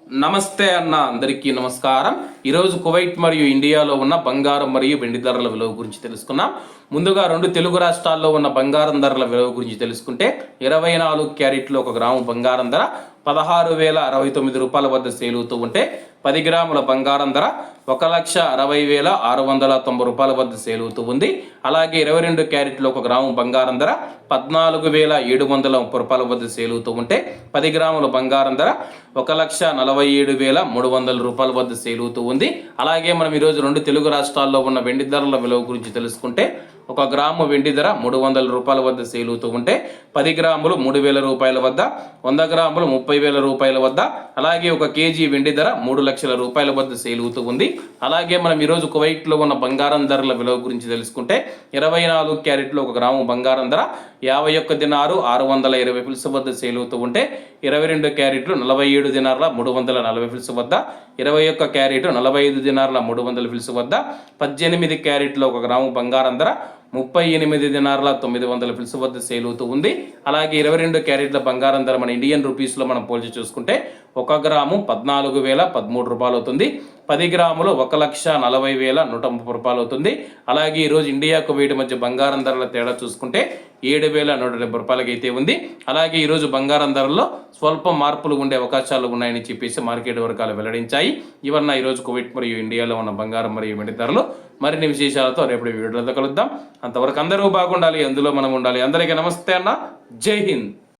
నమస్తే అన్న అందరికీ నమస్కారం. ఈరోజు కువైట్ మరియు ఇండియాలో ఉన్న బంగారం మరియు వెండి ధరల విలువ గురించి తెలుసుకున్నాం. ముందుగా రెండు తెలుగు రాష్ట్రాల్లో ఉన్న బంగారం ధరల విలువ గురించి తెలుసుకుంటే 24 క్యారెట్లు 1 గ్రాము బంగారం ధర 16,069 రూపాయల వద్ద సేల్ అవుతూ ఉంటే 10 గ్రాముల బంగారం ధర 1,60,690 రూపాయల వద్ద సేల్ అవుతూ ఉంది. అలాగే 22 క్యారెట్లు 1 గ్రాము బంగారం ధర 14,730 రూపాయల వద్ద సేల్ అవుతూ ఉంటే 10 గ్రాముల బంగారం ధర 1,47,300 రూపాయల వద్ద సేల్ అవుతూ ఉంది. అలాగే మనం ఈరోజు రెండు తెలుగు రాష్ట్రాల్లో ఉన్న వెండి ధరల విలువ గురించి తెలుసుకుంటే 1 గ్రాము వెండి ధర 300 రూపాయల వద్ద సేల్ అవుతూ ఉంటే 10 గ్రాములు 3,000 రూపాయల వద్ద, 100 గ్రాములు 30,000 రూపాయల వద్ద, అలాగే 1 కేజీ వెండి ధర 3 లక్షల రూపాయల వద్ద సేల్ అవుతూ ఉంది. అలాగే మనం ఈరోజు కువైట్లో ఉన్న బంగారం ధరల విలువ గురించి తెలుసుకుంటే 24 క్యారెట్లు 1 గ్రాము బంగారం ధర 51 దినారు 620 ఫిల్స్ వద్ద సేల్ అవుతూ ఉంటే 22 క్యారెట్లు 47 దినార్ల 340 ఫిల్స్ వద్ద, 21 క్యారెట్ 45 దినార్ల 300 ఫిల్స్ వద్ద, 18 క్యారెట్లు 1 గ్రాము బంగారం ధర 38 దినార్ల 900 ఫిల్స్ వద్ద సేల్ అవుతూ ఉంది. అలాగే 22 క్యారెట్ల బంగారం ధర మన ఇండియన్ రూపీస్లో మనం పోల్చి చూసుకుంటే 1 గ్రాము 14,013 రూపాయలు అవుతుంది. 10 గ్రాములు 1,40,130 రూపాయలు అవుతుంది. అలాగే ఈరోజు ఇండియా కువైట్ మధ్య బంగారం ధరల తేడా చూసుకుంటే 7,170 రూపాయలకి అయితే ఉంది. అలాగే ఈరోజు బంగారం ధరల్లో స్వల్ప మార్పులు ఉండే అవకాశాలు ఉన్నాయని చెప్పేసి మార్కెట్ వర్గాలు వెల్లడించాయి. ఇవన్న ఈరోజు కువైట్ మరియు ఇండియాలో ఉన్న బంగారం మరియు వెండి ధరలు. మరిన్ని విశేషాలతో రేపటి వీడియోలో కలుద్దాం. అంతవరకు అందరూ బాగుండాలి, అందులో మనం ఉండాలి. అందరికీ నమస్తే అన్న, జై హింద్.